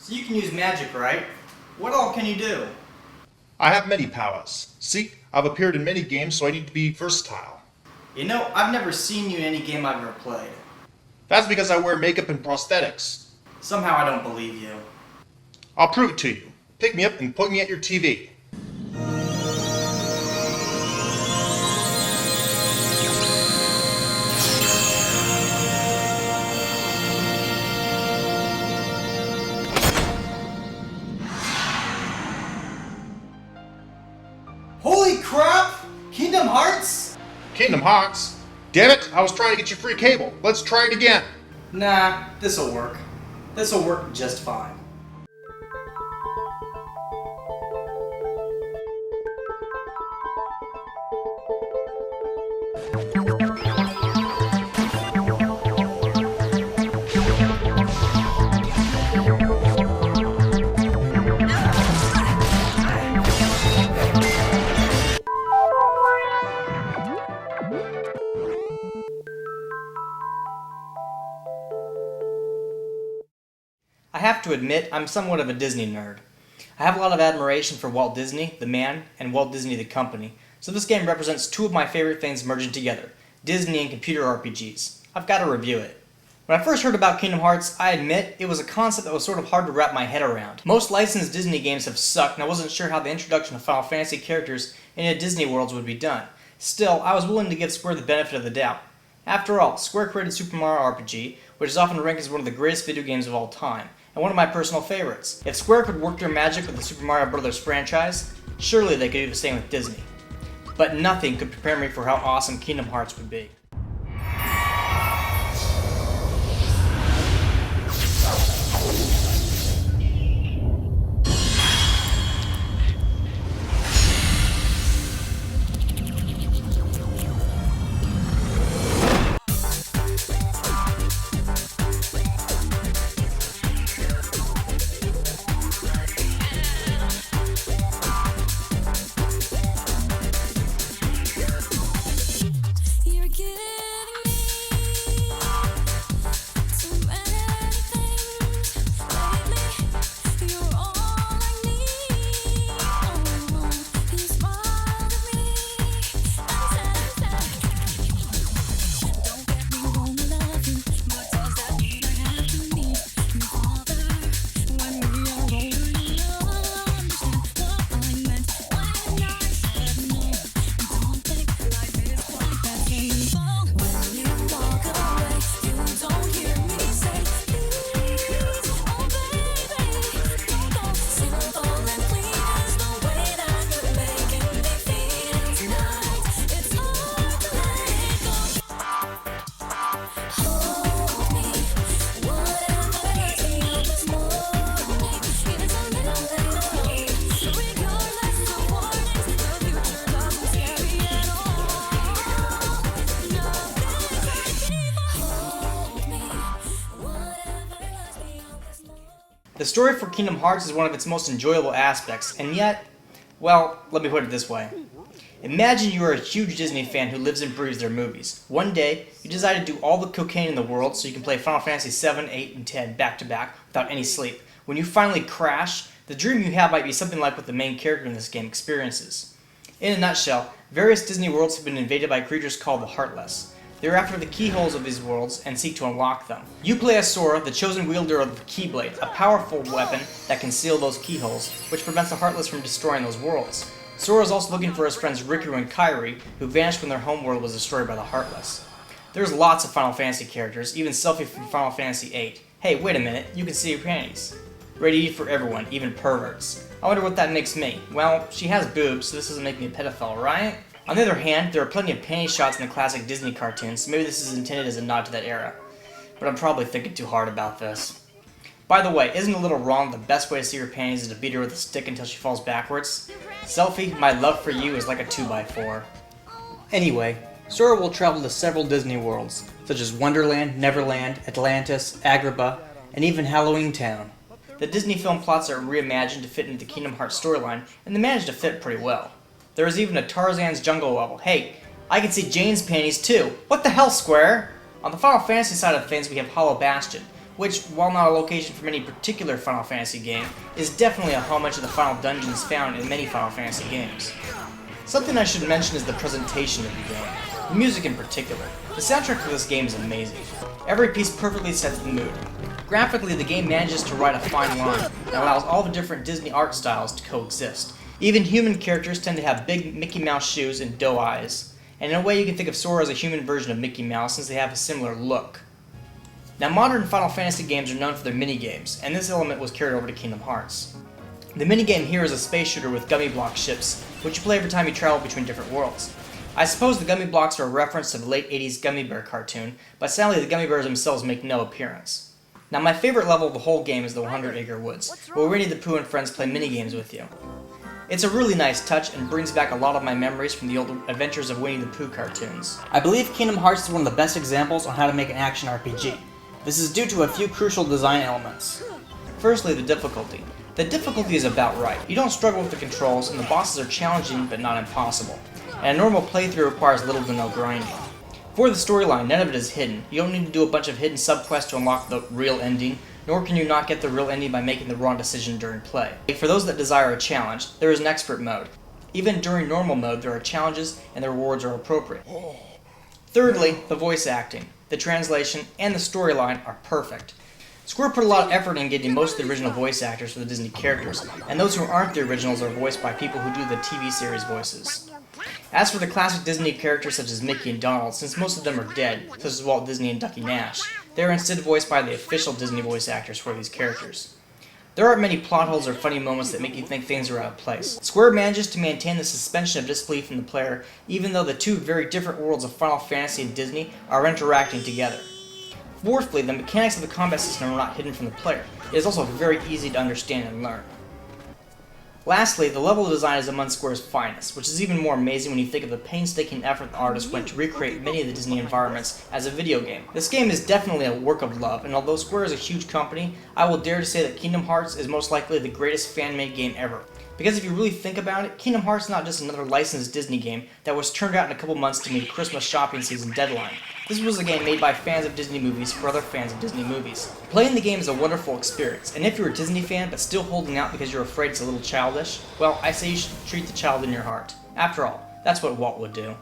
So you can use magic, right? What all can you do? I have many powers. See, I've appeared in many games, so I need to be versatile. You know, I've never seen you in any game I've ever played. That's because I wear makeup and prosthetics. Somehow I don't believe you. I'll prove it to you. Pick me up and put me at your TV. Holy crap! Kingdom Hearts? Kingdom Hearts? Damn it, I was trying to get you free cable. Let's try it again. Nah, this'll work. This'll work just fine. I have to admit, I'm somewhat of a Disney nerd. I have a lot of admiration for Walt Disney, the man, and Walt Disney, the company, so this game represents two of my favorite things merging together, Disney and computer RPGs. I've got to review it. When I first heard about Kingdom Hearts, I admit it was a concept that was sort of hard to wrap my head around. Most licensed Disney games have sucked, and I wasn't sure how the introduction of Final Fantasy characters into Disney worlds would be done. Still, I was willing to give Square the benefit of the doubt. After all, Square created Super Mario RPG, which is often ranked as one of the greatest video games of all time, and one of my personal favorites. If Square could work their magic with the Super Mario Bros. Franchise, surely they could do the same with Disney. But nothing could prepare me for how awesome Kingdom Hearts would be. The story for Kingdom Hearts is one of its most enjoyable aspects, and yet, well, let me put it this way. Imagine you are a huge Disney fan who lives and breathes their movies. One day, you decide to do all the cocaine in the world so you can play Final Fantasy 7, 8, and 10 back to back without any sleep. When you finally crash, the dream you have might be something like what the main character in this game experiences. In a nutshell, various Disney worlds have been invaded by creatures called the Heartless. They are after the keyholes of these worlds and seek to unlock them. You play as Sora, the chosen wielder of the Keyblade, a powerful weapon that can seal those keyholes, which prevents the Heartless from destroying those worlds. Sora is also looking for his friends Riku and Kairi, who vanished when their homeworld was destroyed by the Heartless. There's lots of Final Fantasy characters, even Selphie from Final Fantasy VIII. Hey, wait a minute, you can see your panties. Ready to eat for everyone, even perverts. I wonder what that makes me. Well, she has boobs, so this doesn't make me a pedophile, right? On the other hand, there are plenty of panty shots in the classic Disney cartoons, so maybe this is intended as a nod to that era. But I'm probably thinking too hard about this. By the way, isn't it a little wrong that the best way to see her panties is to beat her with a stick until she falls backwards? Selphie, my love for you is like a 2x4. Anyway, Sora will travel to several Disney worlds, such as Wonderland, Neverland, Atlantis, Agrabah, and even Halloween Town. The Disney film plots are reimagined to fit into the Kingdom Hearts storyline, and they managed to fit pretty well. There is even a Tarzan's jungle level. Hey, I can see Jane's panties too! What the hell, Square? On the Final Fantasy side of things, we have Hollow Bastion, which, while not a location from any particular Final Fantasy game, is definitely a homage to the final dungeons found in many Final Fantasy games. Something I should mention is the presentation of the game, the music in particular. The soundtrack for this game is amazing. Every piece perfectly sets the mood. Graphically, the game manages to write a fine line that allows all the different Disney art styles to coexist. Even human characters tend to have big Mickey Mouse shoes and doe eyes, and in a way you can think of Sora as a human version of Mickey Mouse since they have a similar look. Now, modern Final Fantasy games are known for their minigames, and this element was carried over to Kingdom Hearts. The minigame here is a space shooter with gummy block ships, which you play every time you travel between different worlds. I suppose the gummy blocks are a reference to the late 80s Gummy Bear cartoon, but sadly the gummy bears themselves make no appearance. Now, my favorite level of the whole game is the 100 Acre Woods, where Winnie the Pooh and friends play minigames with you. It's a really nice touch and brings back a lot of my memories from the old Adventures of Winnie the Pooh cartoons. I believe Kingdom Hearts is one of the best examples on how to make an action RPG. This is due to a few crucial design elements. Firstly, the difficulty. The difficulty is about right. You don't struggle with the controls, and the bosses are challenging but not impossible. And a normal playthrough requires little to no grinding. For the storyline, none of it is hidden. You don't need to do a bunch of hidden subquests to unlock the real ending, nor can you not get the real ending by making the wrong decision during play. For those that desire a challenge, there is an expert mode. Even during normal mode, there are challenges and the rewards are appropriate. Thirdly, the voice acting, the translation, and the storyline are perfect. Square put a lot of effort in getting most of the original voice actors for the Disney characters, and those who aren't the originals are voiced by people who do the TV series voices. As for the classic Disney characters such as Mickey and Donald, since most of them are dead, such as Walt Disney and Ducky Nash, they are instead voiced by the official Disney voice actors for these characters. There aren't many plot holes or funny moments that make you think things are out of place. Square manages to maintain the suspension of disbelief in the player, even though the two very different worlds of Final Fantasy and Disney are interacting together. Fourthly, the mechanics of the combat system are not hidden from the player. It is also very easy to understand and learn. Lastly, the level design is among Square's finest, which is even more amazing when you think of the painstaking effort the artists went to recreate many of the Disney environments as a video game. This game is definitely a work of love, and although Square is a huge company, I will dare to say that Kingdom Hearts is most likely the greatest fan-made game ever. Because if you really think about it, Kingdom Hearts is not just another licensed Disney game that was turned out in a couple months to meet a Christmas shopping season deadline. This was a game made by fans of Disney movies for other fans of Disney movies. Playing the game is a wonderful experience, and if you're a Disney fan but still holding out because you're afraid it's a little childish, well, I say you should treat the child in your heart. After all, that's what Walt would do.